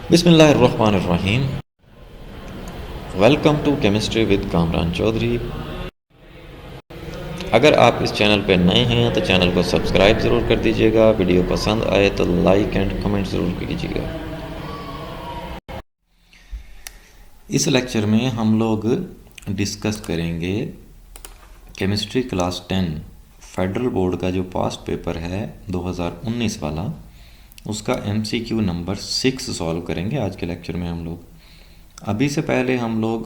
बिस्मिल्लाहिर्रहमानिर्रहीम। Welcome to chemistry with Kamran Chaudhary. अगर आप इस चैनल पर नए हैं तो चैनल को सब्सक्राइब ज़रूर कर दीजिएगा। वीडियो पसंद आए तो लाइक एंड कमेंट ज़रूर कीजिएगा। इस लेक्चर में हम लोग डिस्कस करेंगे केमिस्ट्री क्लास 10 फेडरल बोर्ड का जो पास्ट पेपर है 2019 वाला, उसका MCQ नंबर 6 सॉल्व करेंगे आज के लेक्चर में हम लोग। अभी से पहले हम लोग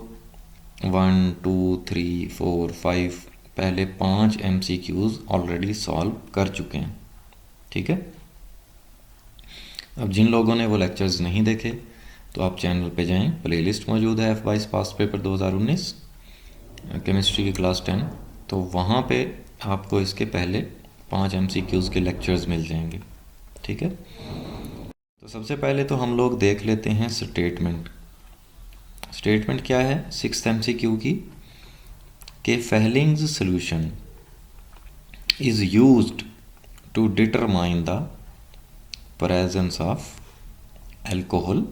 1, 2, 3, 4, 5 पहले 5 MCQs ऑलरेडी सॉल्व कर चुके हैं। ठीक है, अब जिन लोगों ने वो लेक्चर्स नहीं देखे तो आप चैनल पे जाएं, प्लेलिस्ट मौजूद है F22 पास्ट पेपर 2019 केमिस्ट्री की क्लास 10, तो वहाँ पे आपको इसके पहले 5 MCQs के लेक्चर्स मिल जाएंगे। ठीक है, तो सबसे पहले तो हम लोग देख लेते हैं स्टेटमेंट। स्टेटमेंट क्या है 6th MCQ की, कि Fehling's solution is used to determine the presence of alcohol,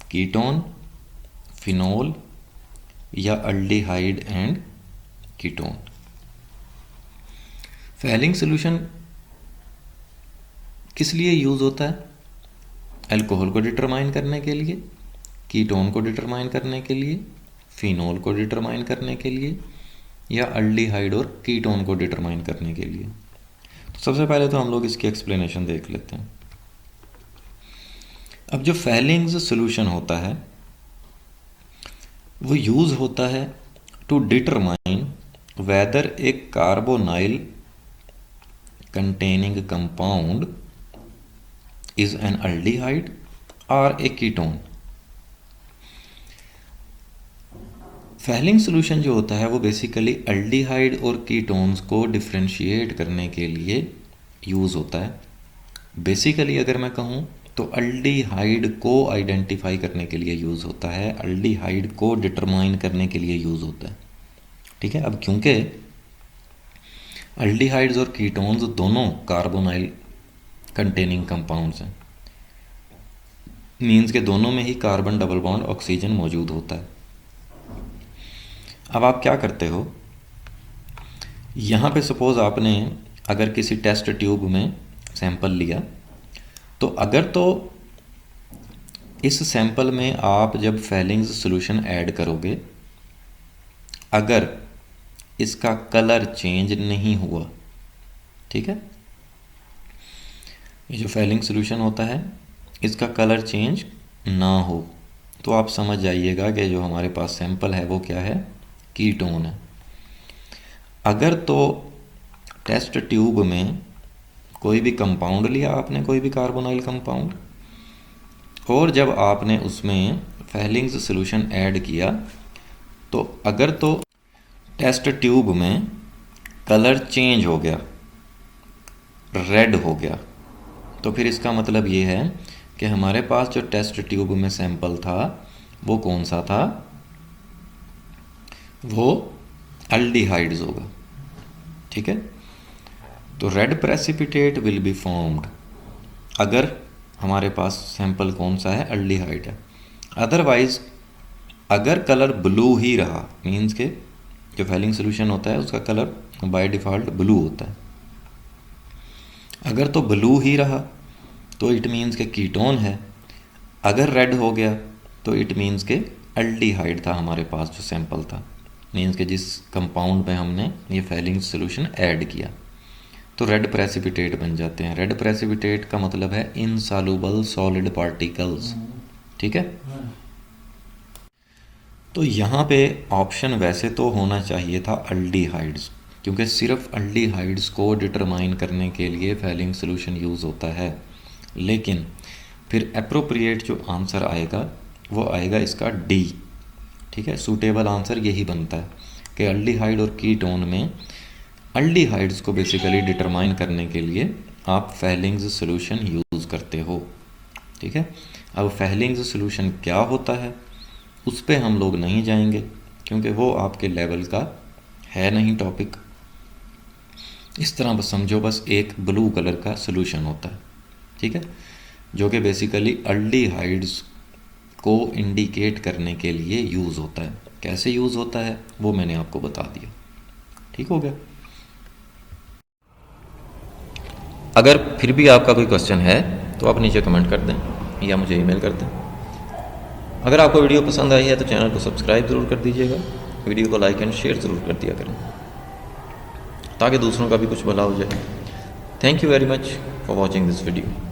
ketone, phenol या aldehyde and ketone। Fehling solution किस लिए यूज़ होता है? अल्कोहल को डिटरमाइन करने के लिए, कीटोन को डिटरमाइन करने के लिए, फिनोल को डिटरमाइन करने के लिए या अल्डिहाइड और कीटोन को डिटरमाइन करने के लिए। तो सबसे पहले तो हम लोग इसकी एक्सप्लेनेशन देख लेते हैं। अब जो फेलिंग्स सॉल्यूशन होता है वो यूज़ होता है to determine whether a carbonyl containing compound is an aldehyde और ए कीटोन। फेलिंग सॉल्यूशन जो होता है वो बेसिकली अल्डिहाइड और कीटोन्स को डिफ्रेंशिएट करने के लिए यूज़ होता है। बेसिकली अगर मैं कहूँ तो अल्डिहाइड को आइडेंटिफाई करने के लिए यूज़ होता है, अल्डिहाइड को डिटरमाइन करने के लिए यूज़ होता है। ठीक है, अब क्योंकि अल्डिहाइड्स और कीटोन्स दोनों कार्बोनाइल कंटेनिंग कंपाउंड्स हैं, मीन्स के दोनों में ही कार्बन डबल बॉन्ड ऑक्सीजन मौजूद होता है। अब आप क्या करते हो, यहाँ पे सपोज़ आपने अगर किसी टेस्ट ट्यूब में सैंपल लिया, तो अगर तो इस सैंपल में आप जब फेलिंग्स सॉल्यूशन ऐड करोगे, अगर इसका कलर चेंज नहीं हुआ, ठीक है, ये जो फेलिंग सॉल्यूशन होता है इसका कलर चेंज ना हो, तो आप समझ जाइएगा कि जो हमारे पास सैंपल है वो क्या है, कीटोन है। अगर तो टेस्ट ट्यूब में कोई भी कंपाउंड लिया आपने, कोई भी कार्बोनाइल कंपाउंड, और जब आपने उसमें फेलिंग्स सॉल्यूशन ऐड किया, तो अगर तो टेस्ट ट्यूब में कलर चेंज हो गया, रेड हो गया, तो फिर इसका मतलब ये है कि हमारे पास जो टेस्ट ट्यूब में सैंपल था वो कौन सा था, वो अल्डिहाइड्स होगा। ठीक है, तो red precipitate will be formed अगर हमारे पास सैंपल कौन सा है, अल्डिहाइड है। अदरवाइज अगर कलर ब्लू ही रहा, मीन्स के जो फेलिंग सॉल्यूशन होता है उसका कलर बाय डिफ़ॉल्ट ब्लू होता है, अगर तो ब्लू ही रहा तो इट मीन्स के कीटोन है, अगर रेड हो गया तो इट मीन्स के अल्डिहाइड था हमारे पास जो सैंपल था, मीन्स के जिस कंपाउंड में हमने ये फेलिंग सॉल्यूशन ऐड किया, तो रेड प्रेसिपिटेट बन जाते हैं। रेड प्रेसिपिटेट का मतलब है इनसॉल्युबल सॉलिड पार्टिकल्स। ठीक है, तो यहाँ पे ऑप्शन वैसे तो होना चाहिए था अल्डिहाइड्स, क्योंकि सिर्फ अल्डिहाइड्स को डिटरमाइन करने के लिए फेलिंग सॉल्यूशन यूज़ होता है, लेकिन फिर अप्रोप्रिएट जो आंसर आएगा वो आएगा इसका डी। ठीक है, सूटेबल आंसर यही बनता है कि अल्डिहाइड और कीटोन में अल्डिहाइड्स को बेसिकली डिटरमाइन करने के लिए आप फेलिंग्स सॉल्यूशन यूज़ करते हो। ठीक है, अब फेलिंग्स सॉल्यूशन क्या होता है उस पर हम लोग नहीं जाएंगे, क्योंकि वो आपके लेवल का है नहीं टॉपिक। इस तरह बस समझो, बस एक ब्लू कलर का सॉल्यूशन होता है। ठीक है, जो कि बेसिकली अल्डिहाइड्स को इंडिकेट करने के लिए यूज़ होता है। कैसे यूज़ होता है वो मैंने आपको बता दिया। ठीक हो गया। अगर फिर भी आपका कोई क्वेश्चन है तो आप नीचे कमेंट कर दें या मुझे ईमेल कर दें। अगर आपको वीडियो पसंद आई है तो चैनल को सब्सक्राइब ज़रूर कर दीजिएगा, वीडियो को लाइक एंड शेयर ज़रूर कर दिया करें ताकि दूसरों का भी कुछ भला हो जाए। Thank you very much for watching this video.